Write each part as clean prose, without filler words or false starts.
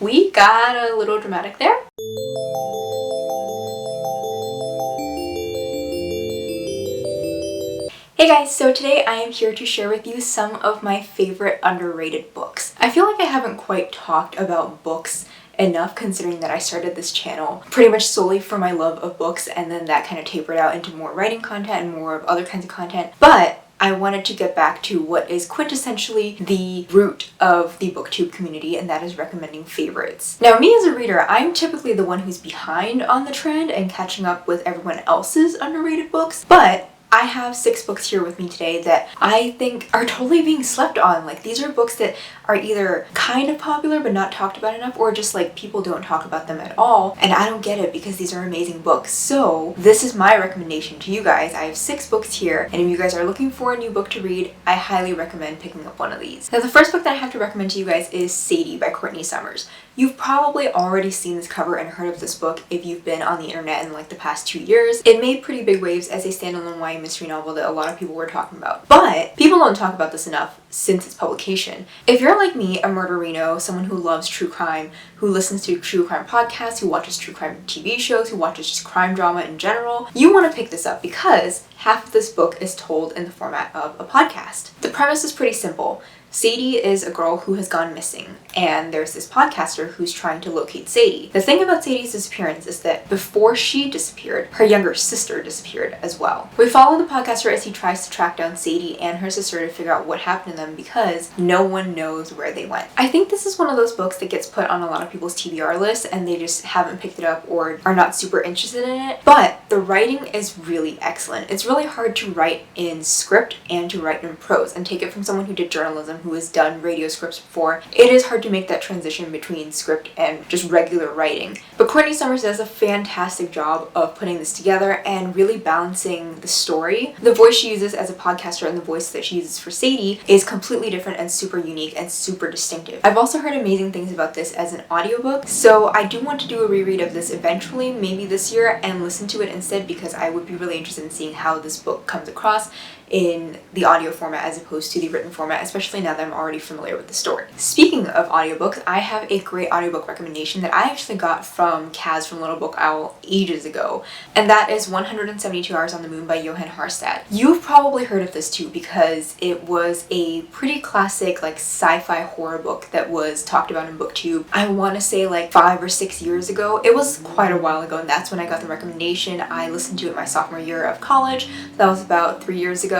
We got a little dramatic there. Hey guys, so today I am here to share with you some of my favorite underrated books. I feel like I haven't quite talked about books enough considering that I started this channel pretty much solely for my love of books, and then that kind of tapered out into more writing content and more of other kinds of content. But I wanted to get back to what is quintessentially the root of the BookTube community, and that is recommending favorites. Now, me as a reader, I'm typically the one who's behind on the trend and catching up with everyone else's underrated books, but I have 6 books here with me today that I think are totally being slept on. Like, these are books that are either kind of popular but not talked about enough, or just like people don't talk about them at all, and I don't get it because these are amazing books. So this is my recommendation to you guys. I have 6 books here, and if you guys are looking for a new book to read, I highly recommend picking up one of these. Now, the first book that I have to recommend to you guys is Sadie by Courtney. You've probably already seen this cover and heard of this book if you've been on the internet in like the past 2 years. It made pretty big waves as a standalone YA mystery novel that a lot of people were talking about. But people don't talk about this enough since its publication. If you're like me, a murderino, someone who loves true crime, who listens to true crime podcasts, who watches true crime TV shows, who watches just crime drama in general, you want to pick this up because half of this book is told in the format of a podcast. The premise is pretty simple. Sadie is a girl who has gone missing, and there's this podcaster who's trying to locate Sadie. The thing about Sadie's disappearance is that before she disappeared, her younger sister disappeared as well. We follow the podcaster as he tries to track down Sadie and her sister to figure out what happened to them because no one knows where they went. I think this is one of those books that gets put on a lot of people's TBR lists and they just haven't picked it up or are not super interested in it, but the writing is really excellent. It's really hard to write in script and to write in prose, and take it from someone who did journalism, who has done radio scripts before, it is hard to make that transition between script and just regular writing. But Courtney Summers does a fantastic job of putting this together and really balancing the story. The voice she uses as a podcaster and the voice that she uses for Sadie is completely different and super unique and super distinctive. I've also heard amazing things about this as an audiobook, so I do want to do a reread of this eventually, maybe this year, and listen to it instead because I would be really interested in seeing how this book comes across in the audio format as opposed to the written format, especially now that I'm already familiar with the story. Speaking of audiobooks, I have a great audiobook recommendation that I actually got from Kaz from Little Book Owl ages ago, and that is 172 Hours on the Moon by Johann Harstad. You've probably heard of this too because it was a pretty classic like sci-fi horror book that was talked about in BookTube. I want to say like 5 or 6 years ago. It was quite a while ago, and that's when I got the recommendation. I listened to it my sophomore year of college. That was about 3 years ago.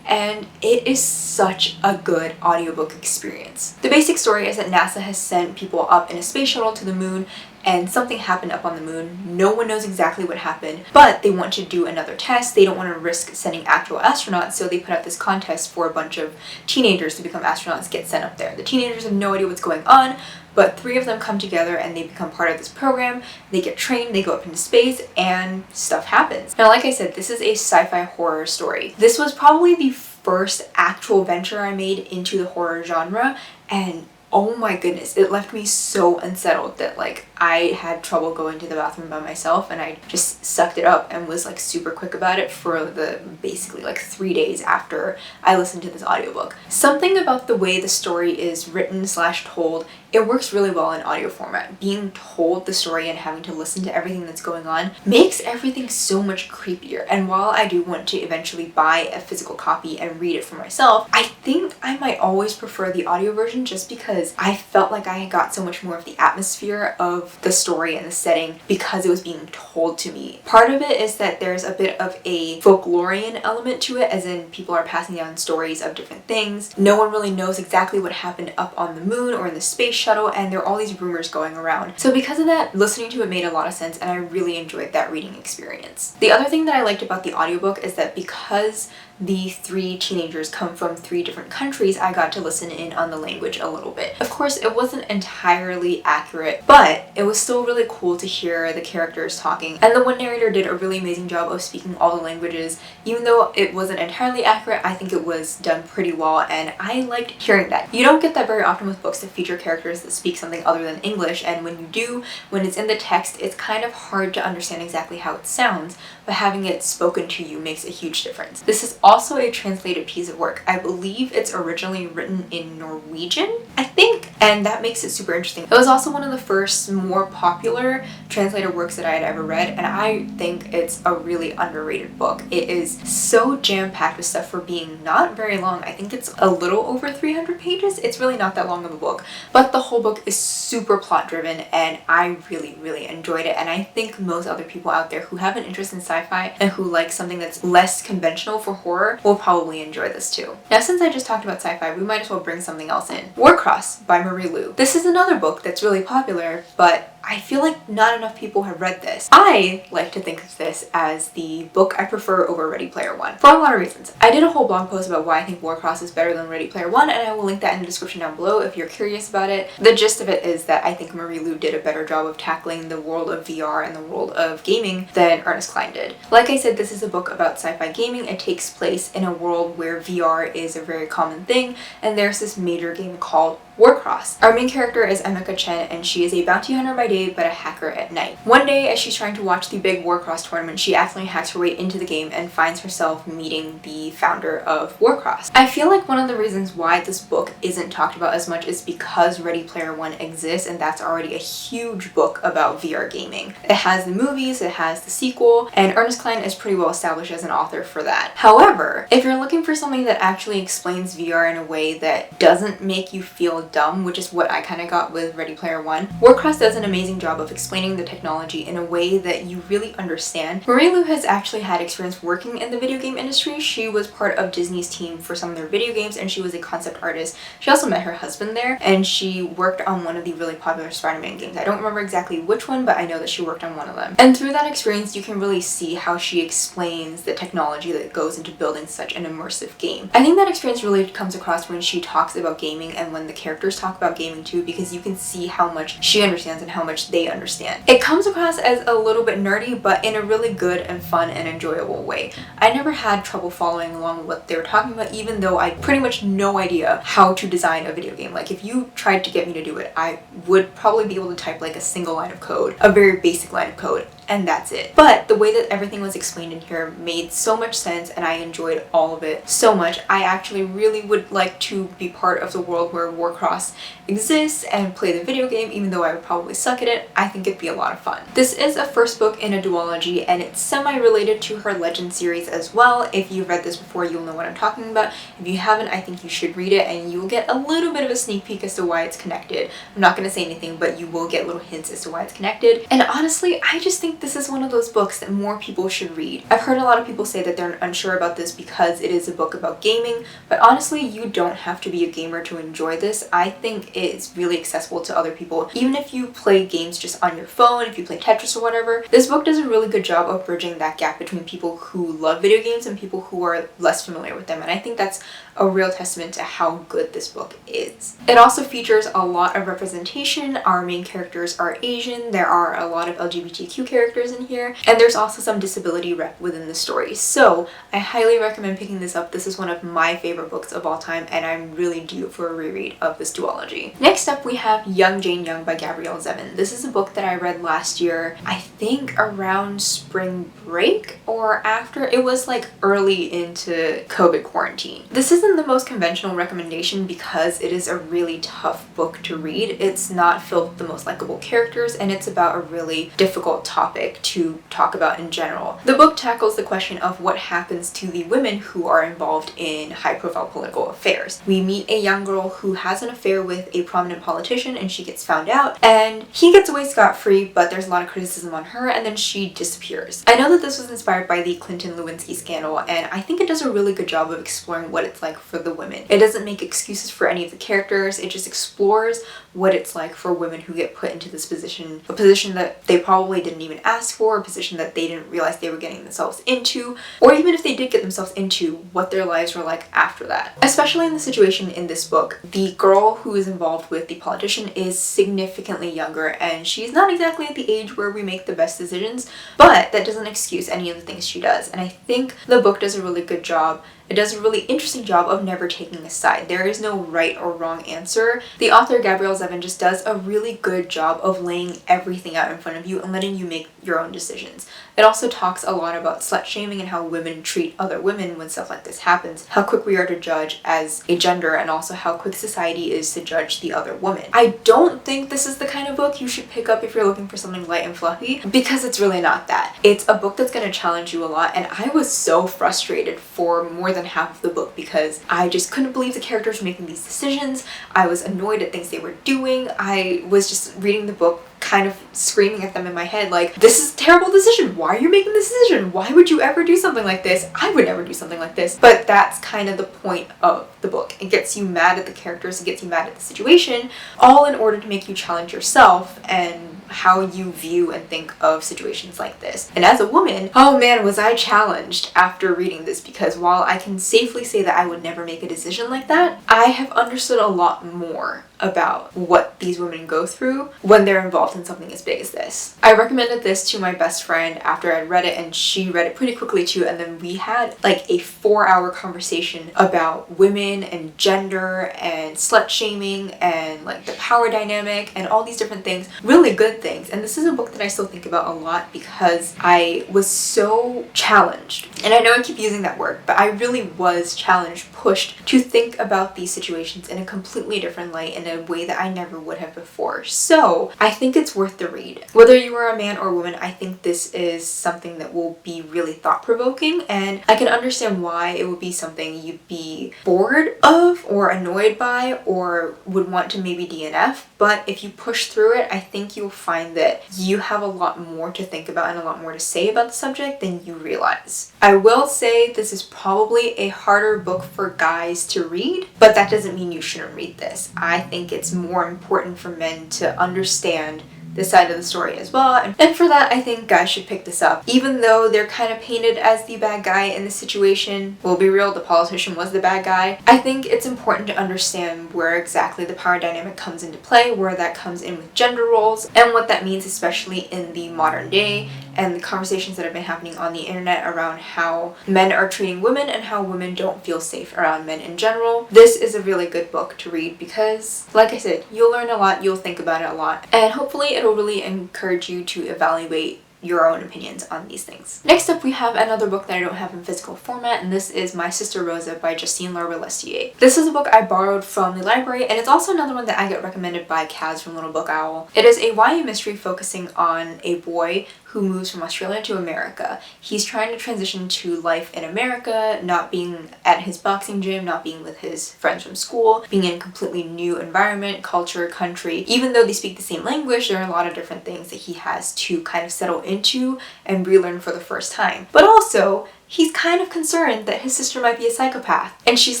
And it is such a good audiobook experience. The basic story is that NASA has sent people up in a space shuttle to the moon, and something happened up on the moon. No one knows exactly what happened, but they want to do another test. They don't want to risk sending actual astronauts, so they put out this contest for a bunch of teenagers to become astronauts, get sent up there. The teenagers have no idea what's going on, but 3 of them come together and they become part of this program. They get trained, they go up into space, and stuff happens. Now, like I said, this is a sci-fi horror story. This was probably the first actual venture I made into the horror genre, and oh my goodness, it left me so unsettled that like I had trouble going to the bathroom by myself, and I just sucked it up and was like super quick about it for the basically like 3 days after I listened to this audiobook. Something about the way the story is written / told, it works really well in audio format. Being told the story and having to listen to everything that's going on makes everything so much creepier. And while I do want to eventually buy a physical copy and read it for myself, I think I might always prefer the audio version just because I felt like I got so much more of the atmosphere of the story and the setting because it was being told to me. Part of it is that there's a bit of a folklorian element to it, as in people are passing down stories of different things. No one really knows exactly what happened up on the moon or in the space shuttle, and there are all these rumors going around. So because of that, listening to it made a lot of sense, and I really enjoyed that reading experience. The other thing that I liked about the audiobook is that because the 3 teenagers come from 3 different countries, I got to listen in on the language a little bit. Of course, it wasn't entirely accurate, but it was still really cool to hear the characters talking, and the one narrator did a really amazing job of speaking all the languages. Even though it wasn't entirely accurate, I think it was done pretty well, and I liked hearing that. You don't get that very often with books that feature characters that speak something other than English, and when you do, when it's in the text, it's kind of hard to understand exactly how it sounds, but having it spoken to you makes a huge difference. This is also a translated piece of work. I believe it's originally written in Norwegian, I think, and that makes it super interesting. It was also one of the first more popular translated works that I had ever read, and I think it's a really underrated book. It is so jam-packed with stuff for being not very long. I think it's a little over 300 pages. It's really not that long of a book, but the whole book is super plot driven and I really enjoyed it, and I think most other people out there who have an interest in sci-fi and who like something that's less conventional for horror will probably enjoy this too. Now, since I just talked about sci-fi, we might as well bring something else in. Warcross by Marie Lu. This is another book that's really popular, but I feel like not enough people have read this. I like to think of this as the book I prefer over Ready Player One for a lot of reasons. I did a whole blog post about why I think Warcross is better than Ready Player One, and I will link that in the description down below if you're curious about it. The gist of it is that I think Marie Lu did a better job of tackling the world of VR and the world of gaming than Ernest Cline did. Like I said, this is a book about sci-fi gaming. It takes place in a world where VR is a very common thing, and there's this major game called Warcross. Our main character is Emeka Chen, and she is a bounty hunter by day but a hacker at night. One day, as she's trying to watch the big Warcross tournament, she accidentally hacks her way into the game and finds herself meeting the founder of Warcross. I feel like one of the reasons why this book isn't talked about as much is because Ready Player One exists, and that's already a huge book about VR gaming. It has the movies, it has the sequel, and Ernest Cline is pretty well established as an author for that. However, if you're looking for something that actually explains VR in a way that doesn't make you feel dumb, which is what I kind of got with Ready Player One, Warcross does an amazing job of explaining the technology in a way that you really understand. Marie Lu has actually had experience working in the video game industry. She was part of Disney's team for some of their video games, and she was a concept artist. She also met her husband there, and she worked on one of the really popular Spider-Man games. I don't remember exactly which one, but I know that she worked on one of them. And through that experience, you can really see how she explains the technology that goes into building such an immersive game. I think that experience really comes across when she talks about gaming and when the characters talk about gaming too, because you can see how much she understands and how much they understand. It comes across as a little bit nerdy, but in a really good and fun and enjoyable way. I never had trouble following along with what they were talking about, even though I pretty much no idea how to design a video game. Like, if you tried to get me to do it, I would probably be able to type like a single line of code, a very basic line of code, and that's it. But the way that everything was explained in here made so much sense, and I enjoyed all of it so much. I actually really would like to be part of the world where Warcross exists and play the video game, even though I would probably suck at it. I think it'd be a lot of fun. This is a first book in a duology, and it's semi-related to her Legend series as well. If you've read this before, you'll know what I'm talking about. If you haven't, I think you should read it, and you'll get a little bit of a sneak peek as to why it's connected. I'm not going to say anything, but you will get little hints as to why it's connected. And honestly, I just think this is one of those books that more people should read. I've heard a lot of people say that they're unsure about this because it is a book about gaming, but honestly, you don't have to be a gamer to enjoy this. I think it's really accessible to other people. Even if you play games just on your phone, if you play Tetris or whatever, this book does a really good job of bridging that gap between people who love video games and people who are less familiar with them, and I think that's a real testament to how good this book is. It also features a lot of representation. Our main characters are Asian, there are a lot of LGBTQ characters in here, and there's also some disability rep within the story. So I highly recommend picking this up. This is one of my favorite books of all time, and I'm really due for a reread of this duology. Next up, we have Young Jane Young by Gabrielle Zevin. This is a book that I read last year, I think around spring break or after. It was like early into COVID quarantine. This isn't the most conventional recommendation because it is a really tough book to read. It's not filled with the most likable characters, and it's about a really difficult topic to talk about in general. The book tackles the question of what happens to the women who are involved in high-profile political affairs. We meet a young girl who has an affair with a prominent politician, and she gets found out, and he gets away scot-free, but there's a lot of criticism on her, and then she disappears. I know that this was inspired by the Clinton-Lewinsky scandal, and I think it does a really good job of exploring what it's like for the women. It doesn't make excuses for any of the characters, it just explores what it's like for women who get put into this position, a position that they probably didn't even ask for, a position that they didn't realize they were getting themselves into, or even if they did get themselves into, what their lives were like after that. Especially in the situation in this book, the girl who is involved with the politician is significantly younger, and she's not exactly at the age where we make the best decisions, but that doesn't excuse any of the things she does, and I think the book does a really good job it does a really interesting job of never taking a side. There is no right or wrong answer. The author, Gabrielle Zevin, just does a really good job of laying everything out in front of you and letting you make your own decisions. It also talks a lot about slut shaming and how women treat other women when stuff like this happens, how quick we are to judge as a gender, and also how quick society is to judge the other woman. I don't think this is the kind of book you should pick up if you're looking for something light and fluffy, because it's really not that. It's a book that's going to challenge you a lot, and I was so frustrated for more than half of the book because I just couldn't believe the characters were making these decisions. I was annoyed at things they were doing. I was just reading the book kind of screaming at them in my head like, this is a terrible decision. Why are you making this decision? Why would you ever do something like this? I would never do something like this. But that's kind of the point of the book. It gets you mad at the characters, it gets you mad at the situation, all in order to make you challenge yourself and how you view and think of situations like this. And as a woman, oh man, was I challenged after reading this, because while I can safely say that I would never make a decision like that, I have understood a lot more about what these women go through when they're involved in something as big as this. I recommended this to my best friend after I'd read it, and she read it pretty quickly too, and then we had like a 4-hour conversation about women and gender and slut shaming and like the power dynamic and all these different things, really good things. And this is a book that I still think about a lot because I was so challenged, and I know I keep using that word, but I really was challenged, pushed to think about these situations in a completely different light, in a way that I never would have before. So I think it's worth the read. Whether you are a man or a woman, I think this is something that will be really thought-provoking, and I can understand why it would be something you'd be bored of or annoyed by or would want to maybe DNF. But if you push through it, I think you'll find that you have a lot more to think about and a lot more to say about the subject than you realize. I will say this is probably a harder book for guys to read, but that doesn't mean you shouldn't read this. I think it's more important for men to understand this side of the story as well, and for that I think guys should pick this up. Even though they're kind of painted as the bad guy in the situation, we'll be real, the politician was the bad guy, I think it's important to understand where exactly the power dynamic comes into play, where that comes in with gender roles, and what that means especially in the modern day, and the conversations that have been happening on the internet around how men are treating women and how women don't feel safe around men in general. This is a really good book to read because, like I said, you'll learn a lot, you'll think about it a lot, and hopefully it'll really encourage you to evaluate your own opinions on these things. Next up, we have another book that I don't have in physical format, and this is My Sister Rosa by Justine Larbelestier. This is a book I borrowed from the library, and it's also another one that I get recommended by Kaz from Little Book Owl. It is a YA mystery focusing on a boy who moves from Australia to America. He's trying to transition to life in America, not being at his boxing gym, not being with his friends from school, being in a completely new environment, culture, country. Even though they speak the same language, there are a lot of different things that he has to kind of settle into and relearn for the first time. But also, he's kind of concerned that his sister might be a psychopath, and she's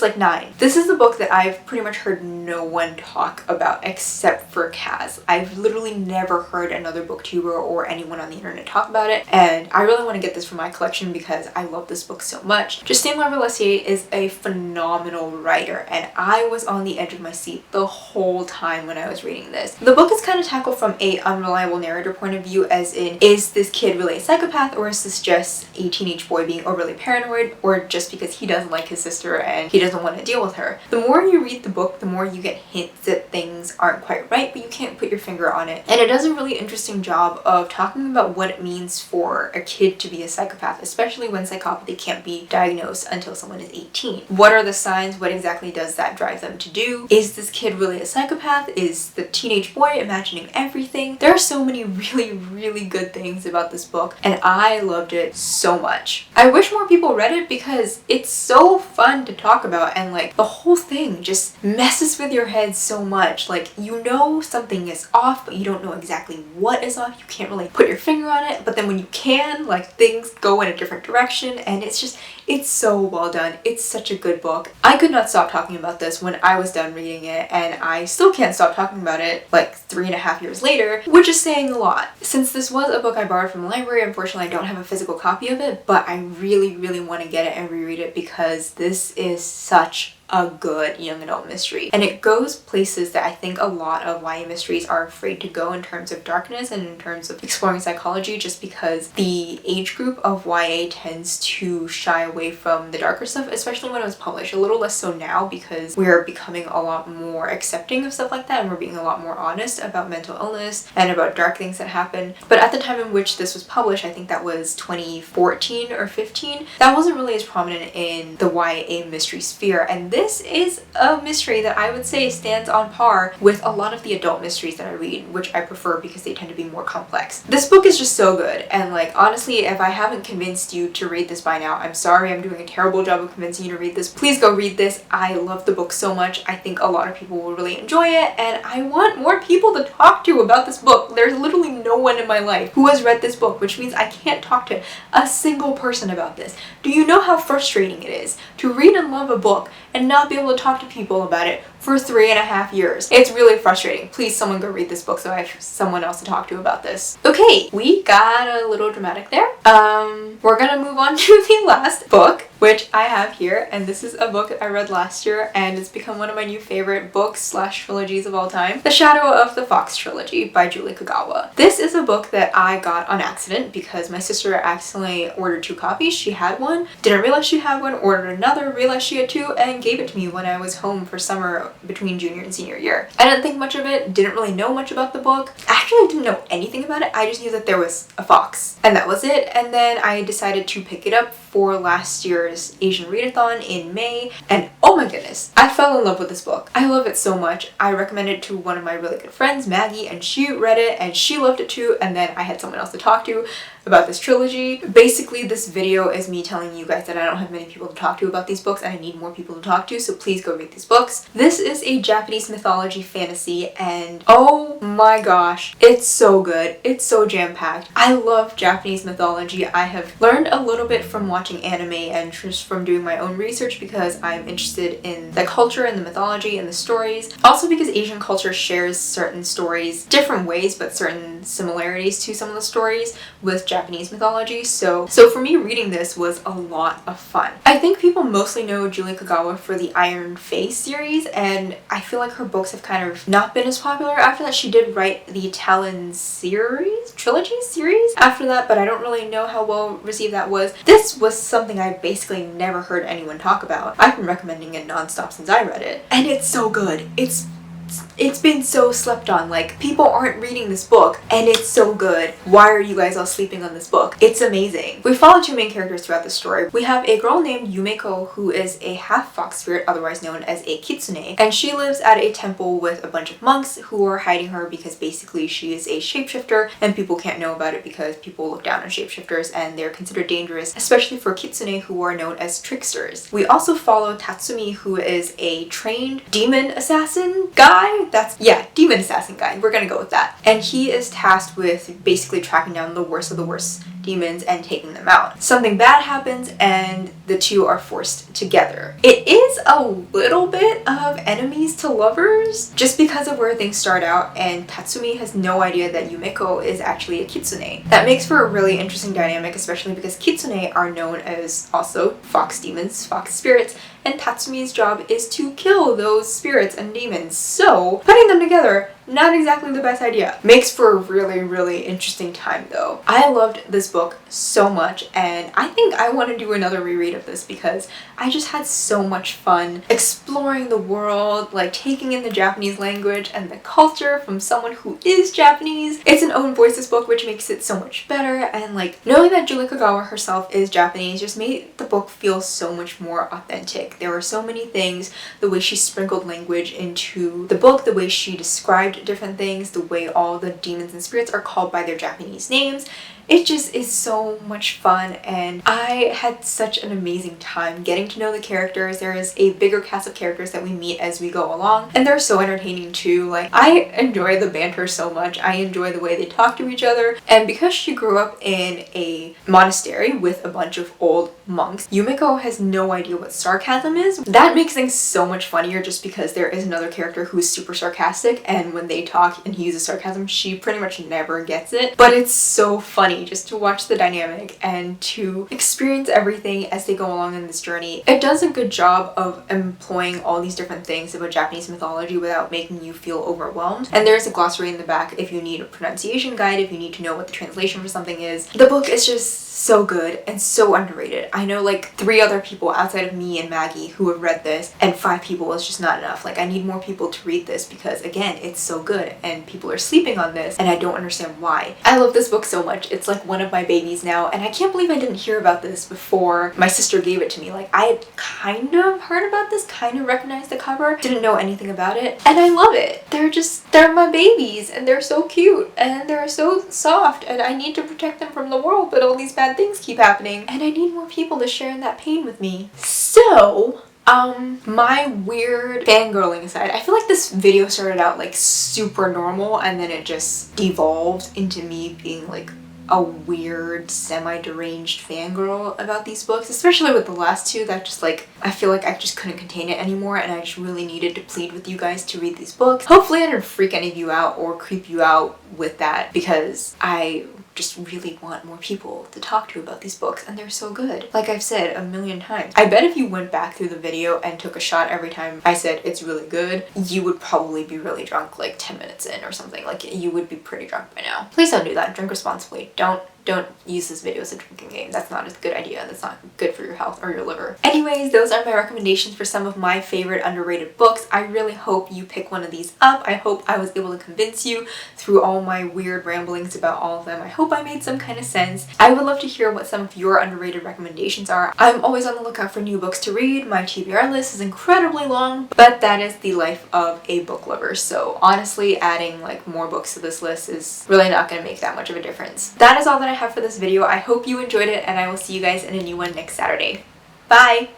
like 9. This is a book that I've pretty much heard no one talk about except for Kaz. I've literally never heard another booktuber or anyone on the internet talk about it, and I really want to get this for my collection because I love this book so much. Justine Larbelestier is a phenomenal writer, and I was on the edge of my seat the whole time when I was reading this. The book is kind of tackled from a unreliable narrator point of view, as in, is this kid really a psychopath, or is this just a teenage boy being really paranoid, or just because he doesn't like his sister and he doesn't want to deal with her. The more you read the book, the more you get hints that things aren't quite right, but you can't put your finger on it. And it does a really interesting job of talking about what it means for a kid to be a psychopath, especially when psychopathy can't be diagnosed until someone is 18. What are the signs? What exactly does that drive them to do? Is this kid really a psychopath? Is the teenage boy imagining everything? There are so many really good things about this book, and I loved it so much. I wish more people read it because it's so fun to talk about, and like the whole thing just messes with your head so much. Like, you know something is off, but you don't know exactly what is off. You can't really put your finger on it, but then when you can, like, things go in a different direction, and it's so well done. It's such a good book. I could not stop talking about this when I was done reading it, and I still can't stop talking about it like 3.5 years later, which is saying a lot. Since this was a book I borrowed from the library, unfortunately I don't have a physical copy of it, but I really want to get it and reread it because this is such a good young adult mystery. And it goes places that I think a lot of YA mysteries are afraid to go in terms of darkness and in terms of exploring psychology, just because the age group of YA tends to shy away from the darker stuff, especially when it was published. A little less so now because we're becoming a lot more accepting of stuff like that, and we're being a lot more honest about mental illness and about dark things that happen. But at the time in which this was published, I think that was 2014 or 15, that wasn't really as prominent in the YA mystery sphere, and this is a mystery that I would say stands on par with a lot of the adult mysteries that I read, which I prefer because they tend to be more complex. This book is just so good, and like honestly, if I haven't convinced you to read this by now, I'm sorry. I'm doing a terrible job of convincing you to read this. Please go read this. I love the book so much. I think a lot of people will really enjoy it, and I want more people to talk to about this book. There's literally no one in my life who has read this book, which means I can't talk to a single person about this. Do you know how frustrating it is to read and love a book and not be able to talk to people about it for 3.5 years? It's really frustrating. Please, someone go read this book so I have someone else to talk to about this. Okay, we got a little dramatic there. We're gonna move on to the last book, which I have here, and this is a book I read last year, and it's become one of my new favorite books / trilogies of all time. The Shadow of the Fox trilogy by Julie Kagawa. This is a book that I got on accident because my sister accidentally ordered 2 copies. She had one, didn't realize she had one, ordered another, realized she had 2, and gave it to me when I was home for summer between junior and senior year. I didn't think much of it, didn't really know much about the book. Actually didn't know anything about it. I just knew that there was a fox, and that was it. And then I decided to pick it up for last year's Asian Readathon in May, and oh my goodness, I fell in love with this book. I love it so much. I recommended it to one of my really good friends, Maggie, and she read it and she loved it too, and then I had someone else to talk to about this trilogy. Basically, this video is me telling you guys that I don't have many people to talk to about these books and I need more people to talk to, so please go read these books. This is a Japanese mythology fantasy, and oh my gosh, it's so good. It's so jam-packed. I love Japanese mythology. I have learned a little bit from watching anime and just from doing my own research because I'm interested in the culture and the mythology and the stories. Also because Asian culture shares certain stories different ways, but certain similarities to some of the stories with Japanese mythology. So for me, reading this was a lot of fun. I think people mostly know Julie Kagawa for the Iron Face series, and I feel like her books have kind of not been as popular after that. She did write the Talon trilogy series after that, but I don't really know how well received that was. This was something I basically never heard anyone talk about. I've been recommending it nonstop since I read it, and it's so good. It's been so slept on. Like, people aren't reading this book and it's so good. Why are you guys all sleeping on this book? It's amazing. We follow 2 main characters throughout the story. We have a girl named Yumeko who is a half fox spirit, otherwise known as a kitsune, and she lives at a temple with a bunch of monks who are hiding her because basically she is a shapeshifter and people can't know about it because people look down on shapeshifters and they're considered dangerous, especially for kitsune who are known as tricksters. We also follow Tatsumi, who is a trained demon assassin guy. Demon assassin guy. We're gonna go with that. And he is tasked with basically tracking down the worst of the worst demons and taking them out. Something bad happens and the 2 are forced together. It is a little bit of enemies to lovers just because of where things start out, and Tatsumi has no idea that Yumeko is actually a kitsune. That makes for a really interesting dynamic, especially because kitsune are known as also fox demons, fox spirits, and Tatsumi's job is to kill those spirits and demons. So putting them together, not exactly the best idea. Makes for a really, really interesting time though. I loved this book so much, and I think I want to do another reread of this because I just had so much fun exploring the world, like taking in the Japanese language and the culture from someone who is Japanese. It's an own voices book, which makes it so much better, and like knowing that Julie Kagawa herself is Japanese just made the book feel so much more authentic. There were so many things, the way she sprinkled language into the book, the way she described different things, the way all the demons and spirits are called by their Japanese names. It just is so much fun, and I had such an amazing time getting to know the characters. There is a bigger cast of characters that we meet as we go along, and they're so entertaining too. Like, I enjoy the banter so much. I enjoy the way they talk to each other, and because she grew up in a monastery with a bunch of old monks, Yumeko has no idea what sarcasm is. That makes things so much funnier just because there is another character who is super sarcastic, and when when they talk and he uses sarcasm, she pretty much never gets it. But it's so funny just to watch the dynamic and to experience everything as they go along in this journey. It does a good job of employing all these different things about Japanese mythology without making you feel overwhelmed. And there's a glossary in the back if you need a pronunciation guide, if you need to know what the translation for something is. The book is just so good and so underrated. I know like 3 other people outside of me and Maggie who have read this, and 5 people is just not enough. Like, I need more people to read this because again, it's so good and people are sleeping on this and I don't understand why. I love this book so much. It's like one of my babies now, and I can't believe I didn't hear about this before my sister gave it to me. Like, I had kind of heard about this, kind of recognized the cover, didn't know anything about it, and I love it. They're my babies and they're so cute and they're so soft, and I need to protect them from the world, but all these bad things keep happening and I need more people to share in that pain with me. So my weird fangirling side, I feel like this video started out like super normal and then it just devolved into me being like a weird semi-deranged fangirl about these books, especially with the last 2 that just like, I feel like I just couldn't contain it anymore and I just really needed to plead with you guys to read these books. Hopefully I didn't freak any of you out or creep you out with that, because I just really want more people to talk to about these books and they're so good. Like I've said a million times, I bet if you went back through the video and took a shot every time I said it's really good, you would probably be really drunk like 10 minutes in or something. Like, you would be pretty drunk by now. Please don't do that. Drink responsibly. Don't use this video as a drinking game. That's not a good idea. That's not good for your health or your liver. Anyways, those are my recommendations for some of my favorite underrated books. I really hope you pick one of these up. I hope I was able to convince you through all my weird ramblings about all of them. I hope I made some kind of sense. I would love to hear what some of your underrated recommendations are. I'm always on the lookout for new books to read. My TBR list is incredibly long, but that is the life of a book lover. So honestly, adding like more books to this list is really not going to make that much of a difference. That is all that I have for this video. I hope you enjoyed it and I will see you guys in a new one next Saturday. Bye!